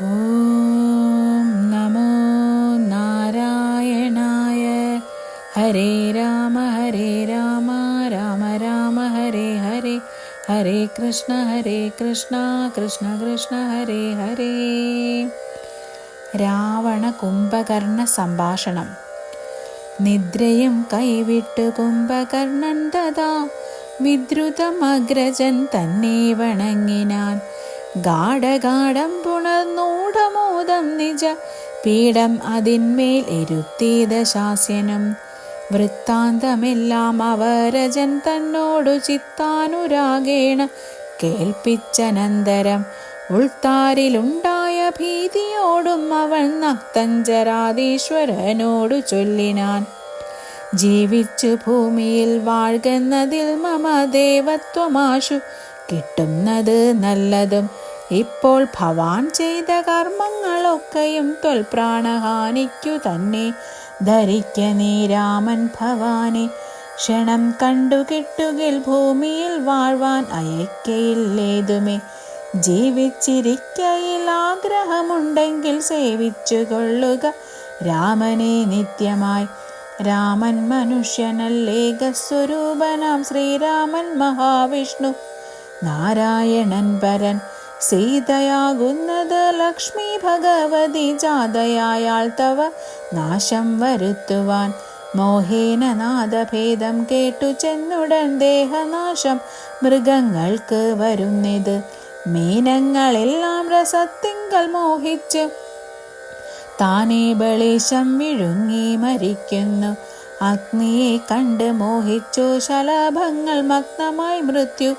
ഓം നമോ നാരായണായ. ഹരേ രാമ രാമ രാമ ഹരേ ഹരേ, ഹരേ കൃഷ്ണ കൃഷ്ണ കൃഷ്ണ ഹരേ ഹരേ. രാവണ കുംഭകർണ സംഭാഷണം. നിദ്രയും കൈവിട്ടു കുംഭകർണൻ തഥാ വിദ്രുതമഗ്രജൻ തന്നെ വണങ്ങിനാൻ. ഗാഢഗാഢം പുണർന്നൂഢമോദം നിജ പീഠം അതിന്മേൽ ഇരുത്തിയ ശാസ്യനും. വൃത്താന്തമെല്ലാം അവരജൻ തന്നോടു ചിത്താനുരാഗേണ കേൾപ്പിച്ചനന്തരം ഉൾത്താരിലുണ്ടായ ഭീതിയോടും അവൻ നക്തഞ്ചരാധീശ്വരനോടു ചൊല്ലിനാൻ. ജീവിച്ചു ഭൂമിയിൽ വാഴ്കെന്നതിൽ മമ ദേവത്വമാശു കിട്ടുന്നത് നല്ലതും. ഇപ്പോൾ ഭവാൻ ചെയ്ത കർമ്മങ്ങളൊക്കെയും ത്വൽപ്രാണഹാനിക്കു തന്നെ ധരിക്ക നീ രാമൻ ഭവാനെ. ക്ഷണം കണ്ടു കിട്ടുകിൽ ഭൂമിയിൽ വാഴ്വാൻ അയക്കയില്ലേതുമേ. ജീവിച്ചിരിക്കയിൽ ആഗ്രഹമുണ്ടെങ്കിൽ സേവിച്ചു കൊള്ളുക രാമനെ നിത്യമായി. രാമൻ മനുഷ്യനല്ലേകസ്വരൂപനാം ശ്രീരാമൻ മഹാവിഷ്ണു നാരായണൻ പരൻ. സീതയാകുന്നത് ലക്ഷ്മി ഭഗവതി ജാതയായാൾ തവ നാശം വരുത്തുവാൻ. മോഹേന നാദഭേദം കേട്ടു ചെന്നുടൻ ദേഹനാശം മൃഗങ്ങൾക്ക് വരുന്നത്. മീനങ്ങളെല്ലാം രസത്തിങ്കൽ മോഹിച്ച് താനേ ബളീശം വിഴുങ്ങി മരിക്കുന്നു. അഗ്നിയെ കണ്ട് മോഹിച്ചു ശലഭങ്ങൾ മഗ്നമായി മൃത്യു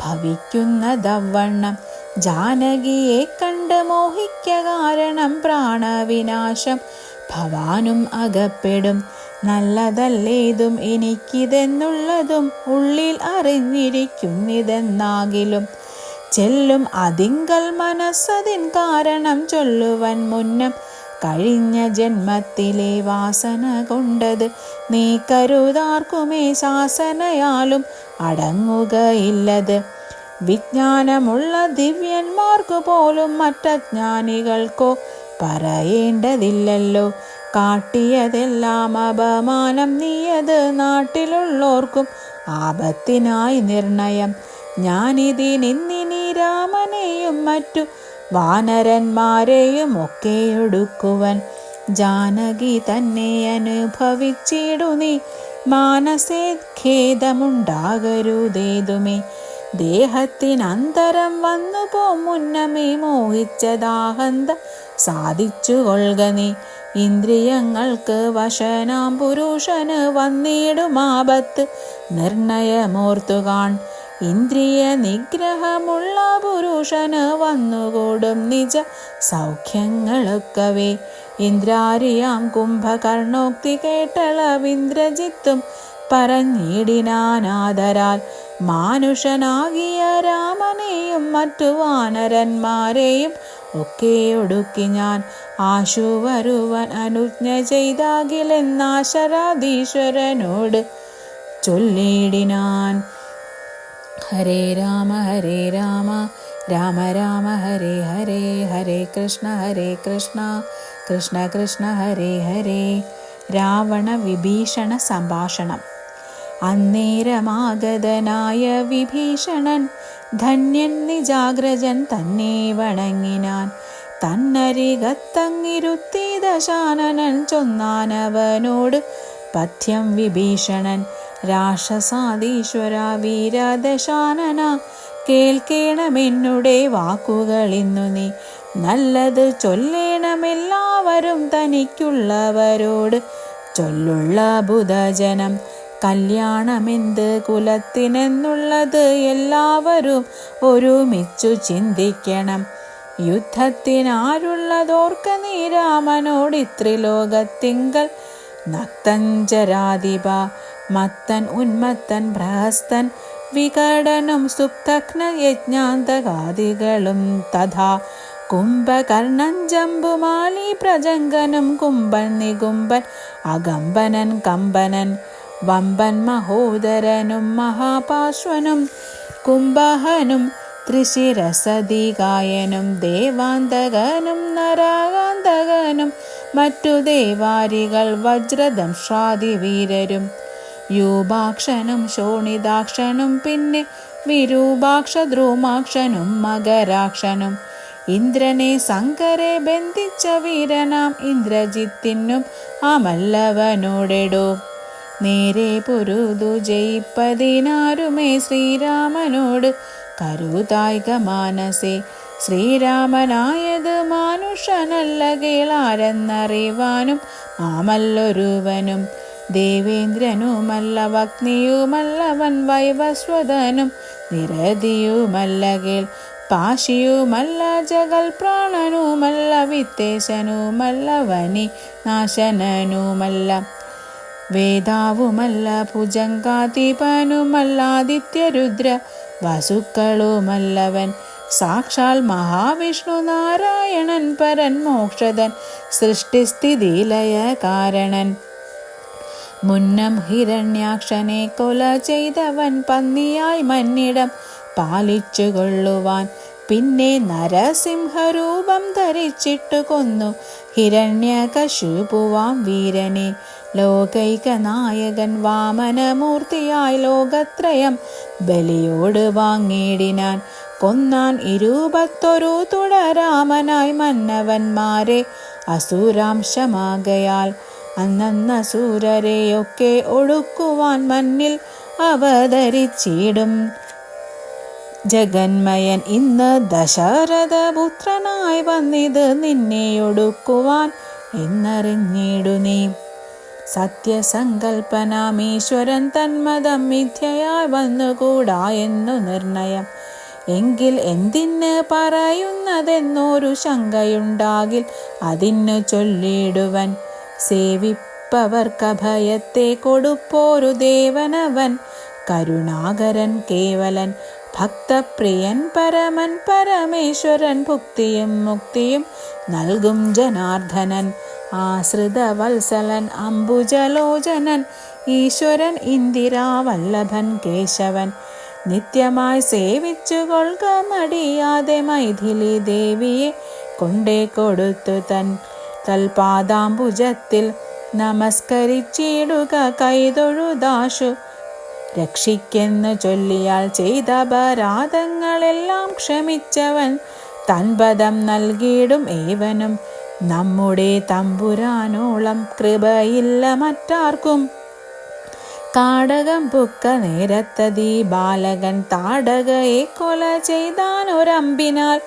ഭവിക്കുന്നതവണ്ണം. ജാനകിയെ കണ്ട് മോഹിക്ക കാരണം പ്രാണവിനാശം ഭവാനും അകപ്പെടും. നല്ലതല്ലേതും എനിക്കിതെന്നുള്ളതും ഉള്ളിൽ അറിഞ്ഞിരിക്കുന്നിതെന്നാകിലും ചെല്ലും അതിങ്കൽ മനസ്സതിൻ കാരണം ചൊല്ലുവൻ മുന്നം. കഴിഞ്ഞ ജന്മത്തിലെ വാസന കൊണ്ടത് നീ കരുതാർക്കുമേ ശാസനയാലും അടങ്ങുകയില്ലത്. വിജ്ഞാനമുള്ള ദിവ്യന്മാർക്കു പോലും മറ്റജ്ഞാനികൾക്കോ പറയേണ്ടതില്ലല്ലോ. കാട്ടിയതെല്ലാം അപമാനം നീയത് നാട്ടിലുള്ളോർക്കും ആപത്തിനായി നിർണയം. ഞാനിതിനിന്നിനി രാമനെയും മറ്റു വാനരന്മാരെയും ഒക്കെ ഒടുക്കുവൻ. ജാനകി തന്നെ അനുഭവിച്ചിടു നീ മാനസേ ഖേദമുണ്ടാകരുതേതുമേ. ദേഹത്തിനന്തരം വന്നു പോ മുന്നമേ മോഹിച്ചതാഹന്ത സാധിച്ചു കൊള്ളുക നീ. ഇന്ദ്രിയങ്ങൾക്ക് വശനാം പുരുഷന് വന്നിടുമാപത്ത് നിർണയമോർത്തുകാൺ. ഇന്ദ്രിയ നിഗ്രഹമുള്ള പുരുഷന് വന്നുകൂടും നിജ സൗഖ്യങ്ങളൊക്കവേ. ഇന്ദ്രാരിയാം കുംഭകർണോക്തി കേട്ടളവിന്ദ്രജിത്തും പറഞ്ഞിടിനാനാദരാൽ. മാനുഷനാകിയ രാമനെയും മറ്റു വാനരന്മാരെയും ഒക്കെ ഒടുക്കി ഞാൻ ആശു വരുവൻ അനുജ്ഞ ചെയ്താകിലെന്നാശരാധീശ്വരനോട് ചൊല്ലിടിനാൻ. ഹരേ രാമ രാമ രാമ ഹരേ ഹരേ, ഹരേ കൃഷ്ണ കൃഷ്ണ കൃഷ്ണ ഹരേ ഹരേ. രാവണ വിഭീഷണ സംഭാഷണം. അന്നേരമാഗതനായ വിഭീഷണൻ ധന്യൻ നിജാഗ്രജൻ തന്നെ വണങ്ങിനാൻ. തന്നരികത്തങ്ങിരുത്തി ദശാനനൻ ചൊന്നാനവനോട് പഥ്യം വിഭീഷണൻ. രാക്ഷസാധീശ്വര വീരദശാനന കേൾക്കേണമെന്നുടെ വാക്കുകളിന്നു നീ. നല്ലത് ചൊല്ലേണമെല്ലാവരും തനിക്കുള്ളവരോട് ചൊല്ലുള്ള ബുധജനം. കല്യാണമെന്ത് കുലത്തിനെന്നുള്ളത് എല്ലാവരും ഒരുമിച്ചു ചിന്തിക്കണം. യുദ്ധത്തിനാരുള്ളതോർക്ക നീ രാമനോടിത്രിലോകത്തിങ്കൽ. നക്തഞ്ചരാധിപ മത്തൻ ഉന്മത്തൻ പ്രഹസ്തൻ വികടനും സുപ്തഘ്ന യജ്ഞാന്തകാദികളും തഥാ. കുംഭകർണൻ ജംബുമാലി പ്രജംഗനും കുംഭൻ നികുംബൻ അകമ്പനൻ കമ്പനൻ വമ്പൻ മഹോദരനും മഹാപാർശ്വനും കുംഭഹനും ത്രിശിരസതികായനും ദേവാന്തകനും നരകാന്തകനും മറ്റു ദേവാരികൾ വജ്രദംഷ്ട്രാദിവീരരും യൂപാക്ഷനും ശോണിതാക്ഷനും പിന്നെ വിരൂപാക്ഷ ദ്രുമാക്ഷനും മകരാക്ഷനും ഇന്ദ്രനെ ശങ്കരെ ബന്ധിച്ച വീരനാം ഇന്ദ്രജിത്തിനും അമല്ലവനോടെടോ നേരെ പൊരുതു ജയിപ്പതിനാരുമേ ശ്രീരാമനോട് കരുതായിക മാനസേ ശ്രീരാമനായത് മാനുഷനല്ല കേളാരെന്നറിവാനും മാമല്ലൊരുവനും ദേവേന്ദ്രനുമല്ല വഗ്നിയുമല്ലവൻ വൈവസ്വതനും നിരതിയുമല്ല കേൾ പാശിയുമല്ല ജഗൽ പ്രാണനുമല്ല വിത്തേശനുമല്ല വനി നാശനനുമല്ല വേദാവുമല്ല ഭുജങ്കാധിപനുമല്ലാദിത്യരുദ്ര വസുക്കളുമല്ലവൻ സാക്ഷാൽ മഹാവിഷ്ണു നാരായണൻ പരൻ മോക്ഷതൻ സൃഷ്ടിസ്ഥിതിലയ കാരണൻ മുന്നം ഹിരണ്യാക്ഷനെ കൊല ചെയ്തവൻ പന്നിയായി മന്നിടം പാലിച്ചു കൊള്ളുവാൻ പിന്നെ നരസിംഹരൂപം ധരിച്ചിട്ടു കൊന്നു ഹിരണ്യകശിപുവാം വീരനെ ലോകൈക നായകൻ വാമനമൂർത്തിയായി ലോകത്രയം ബലിയോട് വാങ്ങിയിടിനാൻ കൊന്നാൻ 21 തുടരാമനായി മന്നവന്മാരെ അസുരാംശമാകയാൽ അന്നസൂരരെയൊക്കെ ഒടുക്കുവാൻ മന്നിൽ അവതരിച്ചിടും ജഗന്മയൻ ഇന്ന് ദശരഥപുത്രനായി വന്നിത് നിന്നെയൊടുക്കുവാൻ എന്നറിഞ്ഞിടു നീ സത്യസങ്കൽപ്പനാമീശ്വരൻ തന്മതം മിഥ്യയായി വന്നുകൂടാ എന്നു നിർണയം എങ്കിൽ എന്തിന് പറയുന്നതെന്നൊരു ശങ്കയുണ്ടാകിൽ അതിനു ചൊല്ലിടുവൻ സേവിപ്പവർക്കഭയത്തെ കൊടുപ്പോരു ദേവനവൻ കരുണാകരൻ കേവലൻ ഭക്തപ്രിയൻ പരമൻ പരമേശ്വരൻ ഭുക്തിയും മുക്തിയും നൽകും ജനാർദ്ദനൻ ആശ്രിതവത്സലൻ അംബുജലോചനൻ ഈശ്വരൻ ഇന്ദിരാവല്ലഭൻ കേശവൻ നിത്യമായി സേവിച്ചു കൊള്ളുക മടിയാതെ മൈഥിലി ദേവിയെ കൊണ്ടേ കൊടുത്തു തൽപാദാംബുജത്തിൽ നമസ്കരിച്ചിടുക കൈതൊഴുദാശു രക്ഷിക്കെന്നു ചൊല്ലിയാൽ ചെയ്ത അപരാധങ്ങളെല്ലാം ക്ഷമിച്ചവൻ തൻപദം നൽകിയിടും ഏവനും നമ്മുടെ തമ്പുരാനോളം കൃപയില്ല മറ്റാർക്കും കാടകം പുക്ക നേരത്തതീ ബാലകൻ താടകയെ കൊല ചെയ്താനൊരമ്പിനാൽ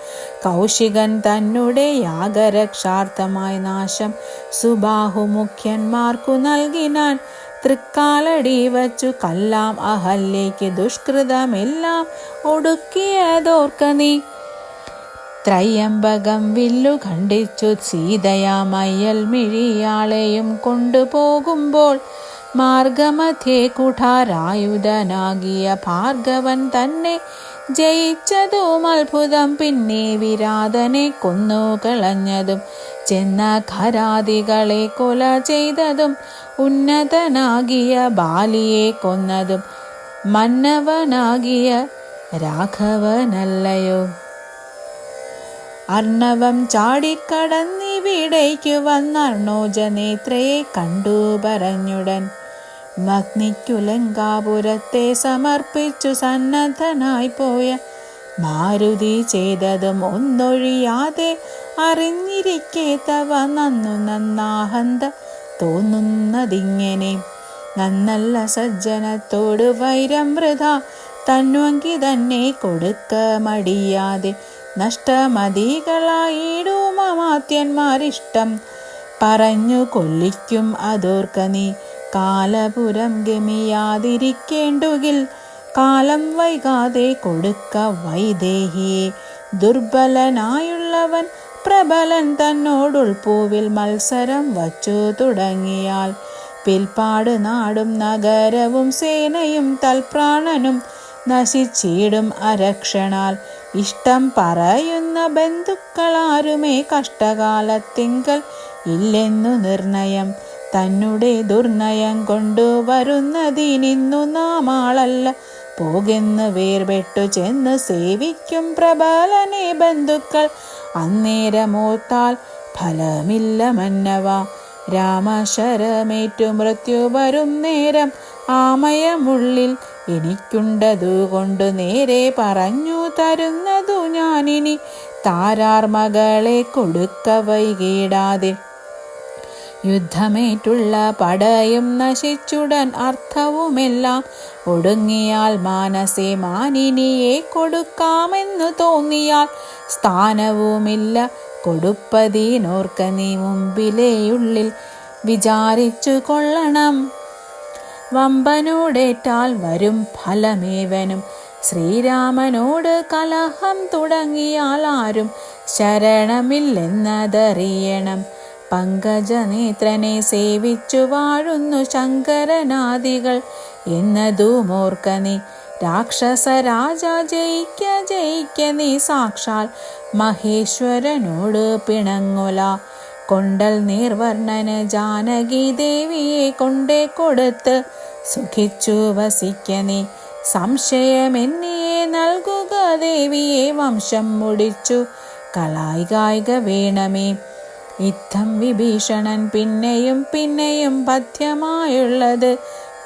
കൗശികൻ തന്നെ യാഗരക്ഷാർത്ഥമായി നാശം സുബാഹുമുഖ്യന്മാർക്കു നൽകിനാൻ തൃക്കാലടി വച്ചു കല്ലാം അഹല്യയ്ക്ക് ദുഷ്കൃതമെല്ലാം ഒടുക്കിയതോർക്ക നീ ത്രയംബകം വില്ലു ഖണ്ഡിച്ചു സീതയാമയ്യൽ മിഴിയാളെയും കൊണ്ടുപോകുമ്പോൾ മാർഗമധ്യേ കുഠാരായുധനാകിയ ഭാർഗവൻ തന്നെ ജയിച്ചതും അത്ഭുതം പിന്നെ വിരാതനെ കൊന്നു കളഞ്ഞതും ചെന്ന ഖരാദികളെ കൊല ചെയ്തതും ഉന്നതനാകിയ ബാലിയെ കൊന്നതും മന്നവനാകിയ രാഘവനല്ലയോ അർണവം ചാടിക്കടന്നിവിടേക്കു വന്നർണോജനേത്രയെ കണ്ടു പറഞ്ഞുടൻ മഗ്നിക്കു ലങ്കാപുരത്തെ സമർപ്പിച്ചു സന്നദ്ധനായി പോയ മാരുതി ചെയ്തതും ഒന്നൊഴിയാതെ അറിഞ്ഞിരിക്കെ തവ നന്നാഹന്ത തോന്നുന്നതിങ്ങനെ നന്നല്ല സജ്ജനത്തോട് വൈരം വൃഥ തന്നുവങ്കി തന്നെ കൊടുക്ക മടിയാതെ നഷ്ടമതികളായിടുമാത്യന്മാരിഷ്ടം പറഞ്ഞു കൊല്ലിക്കും അതോർക്ക നീ കാലപുരം ഗമിയാതിരിക്കേണ്ടുകിൽ കാലം വൈകാതെ കൊടുക്ക വൈദേഹിയെ ദുർബലനായുള്ളവൻ പ്രബലൻ തന്നോടുൾപ്പൂവിൽ മത്സരം വച്ചു തുടങ്ങിയാൽ പിൽപ്പാട് നാടും നഗരവും സേനയും തൽപ്രാണനും നശിച്ചിടും അരക്ഷണാൽ ഇഷ്ടം പറയുന്ന ബന്ധുക്കളാരുമേ കഷ്ടകാലത്തിങ്കൽ ഇല്ലെന്നു നിർണയം തന്നെ ദുർനയം കൊണ്ടുവരുന്നതിനിന്നു നാം ആളല്ല പോകെന്ന് വേർപെട്ടു ചെന്ന് സേവിക്കും പ്രബലനെ ബന്ധുക്കൾ. അന്നേരമോർത്താൽ ഫലമില്ല മന്നവ. രാമശരമേറ്റു മൃത്യു വരും നേരം ആമയമുള്ളിൽ എനിക്കുണ്ടതുകൊണ്ടു നേരെ പറഞ്ഞു തരുന്നതു ഞാനിനി. താരാർ മകളെ കൊടുക്ക വൈകിടാതെ. യുദ്ധമേറ്റുള്ള പടയും നശിച്ചുടൻ അർത്ഥവുമെല്ലാം ഒടുങ്ങിയാൽ മാനസേ മാനിനിയെ കൊടുക്കാമെന്നു തോന്നിയാൽ സ്ഥാനവുമില്ല കൊടുപ്പതിനോർക്ക നീ മുമ്പിലെയുള്ളിൽ വിചാരിച്ചു കൊള്ളണം. വമ്പനോടേറ്റാൽ വരും ഫലമേവനും. ശ്രീരാമനോട് കലഹം തുടങ്ങിയാൽ ആരും ശരണമില്ലെന്നതറിയണം. പങ്കജനേത്രനെ സേവിച്ചു വാഴുന്നു ശങ്കരനാദികൾ എന്നതുമോർക്ക നീ. രാക്ഷസ രാജ ജയിക്ക നീ സാക്ഷാൽ മഹേശ്വരനോട് പിണങ്ങുല. കൊണ്ടൽ നീർവർണ്ണന് ജാനകി ദേവിയെ കൊണ്ടേ കൊടുത്ത് സുഖിച്ചു വസിക്ക നീ. സംശയമെന്നിയെ നൽകുക ദേവിയെ വംശം മുടിച്ചു കളായിക വേണമേ. ഇത്തം വിഭീഷണൻ പിന്നെയും പിന്നെയും പഥ്യമായുള്ളത്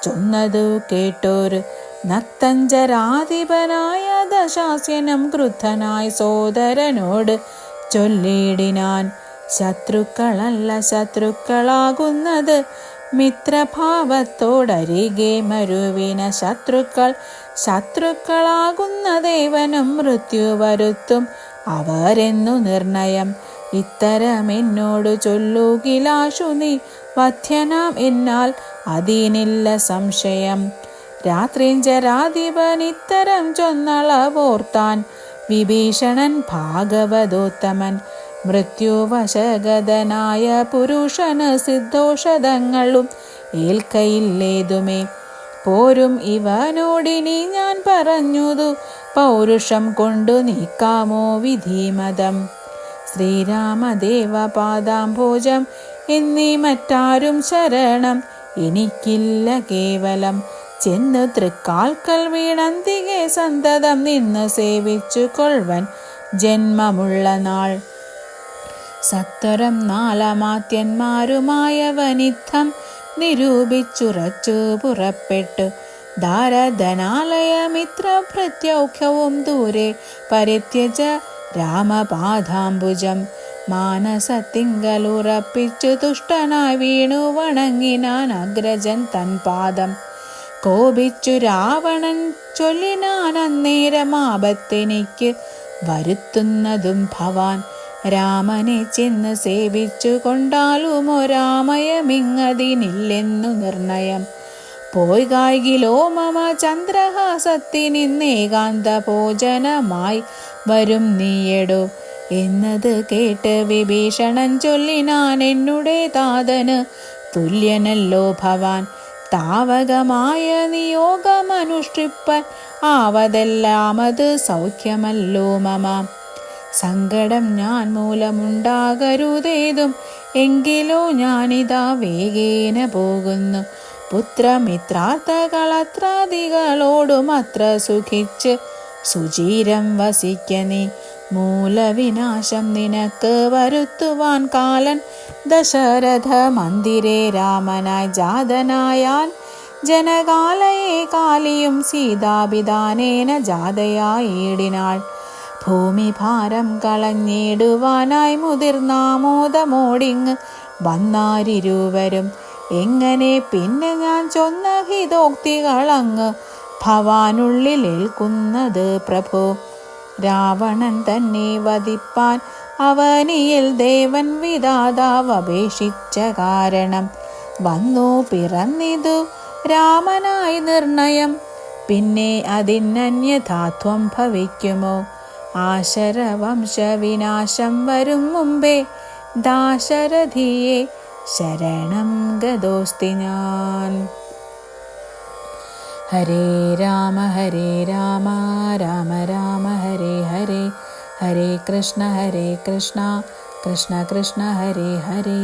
ചൊന്നതു കേട്ടോര് നക്തഞ്ചരാധിപനായ ദശാസ്യനും ക്രുദ്ധനായി സോദരനോട് ചൊല്ലിടിനാൻ. ശത്രുക്കളല്ല ശത്രുക്കളാകുന്നത് മിത്രഭാവത്തോടരികെ മരുവിന. ശത്രുക്കളാകുന്നദേവനും മൃത്യു വരുത്തും അവരെന്നു നിർണയം. ഇത്തരമെന്നോടു ചൊല്ലുകിലാശു നീ വധ്യനാം എന്നാൽ അതിനില്ല സംശയം. രാത്രിഞ്ചരാധിപൻ ഇത്തരം ചൊന്നളവോർത്താൻ വിഭീഷണൻ ഭാഗവതോത്തമൻ. മൃത്യുവശഗതനായ പുരുഷന് സിദ്ധോഷധങ്ങളും ഏൽക്കയില്ലേതുമേ. പോരും ഇവനോടിനി ഞാൻ പറഞ്ഞുതു പൗരുഷം കൊണ്ടു നീക്കാമോ വിധിമതം. ശ്രീരാമദേവ പാദാംഭോജം എന്നീ മറ്റാരും ശരണം എനിക്കില്ല കേവലം. ചെന്നു തൃക്കാൽക്കൽ വീണന്തികെ സന്തതം നിന്ന് സേവിച്ചു കൊൾവൻ ജന്മമുള്ള നാൾ. സത്വരം നാലമാത്യന്മാരുമായവനിത്തം നിരൂപിച്ചുറച്ചു പുറപ്പെട്ടു. ധാരധനാലയമിത്രഭൃത്യൗഖ്യവും ദൂരെ പരിത്യജ രാമപാദാംബുജം. മാനസത്തിങ്കലുറപ്പിച്ചു തുഷ്ടനായി വീണു വണങ്ങിനാൻ അഗ്രജൻ തൻ പാദം. കോപിച്ചു രാവണൻ ചൊല്ലിനാൻ അന്നേരമാപത്തെനിക്ക് വരുത്തുന്നതും ഭവാൻ. രാമനെ ചെന്ന് സേവിച്ചു കൊണ്ടാലുമോ രാമയമിങ്ങതിനില്ലെന്നു നിർണയം. പോയി കായികിലോ മമ ചന്ദ്രഹാസത്തിനിന്നേകാന്ത ഭോജനമായി വരും നീയടോ എന്നത് കേട്ട് വിഭീഷണൻ ചൊല്ലിനാൻ. എന്നുടെ താതന് തുല്യനല്ലോ ഭവാൻ. താവകമായ നിയോഗമനുഷ്ഠിപ്പൻ ആവതെല്ലാമത് സൗഖ്യമല്ലോ മമ. സങ്കടം ഞാൻ മൂലമുണ്ടാകരുതേതും എങ്കിലോ ഞാനിതാ വേഗേന പോകുന്നു. പുത്രമിത്രാർത്ഥകളത്രാദികളോടും അത്ര സുഖിച്ച് സുചീരം വസിക്ക നീ. മൂലവിനാശം നിനക്ക് വരുത്തുവാൻ കാലൻ ദശരഥ മന്ദിരേ രാമനായി ജാതനായാൽ. ജനകാലയെ കാലിയും സീതാപിതാനേന ജാതയായിടിനാൾ. ഭൂമിഭാരം കളഞ്ഞിടുവാനായി മുതിർന്നാമോദമോടിങ് വന്നാരിരുവരും. എങ്ങനെ പിന്നെ ഞാൻ ചൊന്ന ഹിതോക്തികളങ്ങ് ഭവാനുള്ളിലേൽക്കുന്നത് പ്രഭു. രാവണൻ തന്നെ വധിപ്പാൻ അവനിയിൽ ദേവൻ വിധാതാവപേക്ഷിച്ച കാരണം വന്നു പിറന്നിതു രാമനായി നിർണയം. പിന്നെ അതിനന്യഥാത്വം ഭവിക്കുമോ? ആശരവംശവിനാശം വരും മുമ്പേ ദാശരഥിയെ ശരണം ഗതോസ്തി ഞാൻ. ഹരേ രാമ രാമ രാമ ഹരേ ഹരേ. ഹരേ കൃഷ്ണ കൃഷ്ണ കൃഷ്ണ ഹരേ ഹരേ.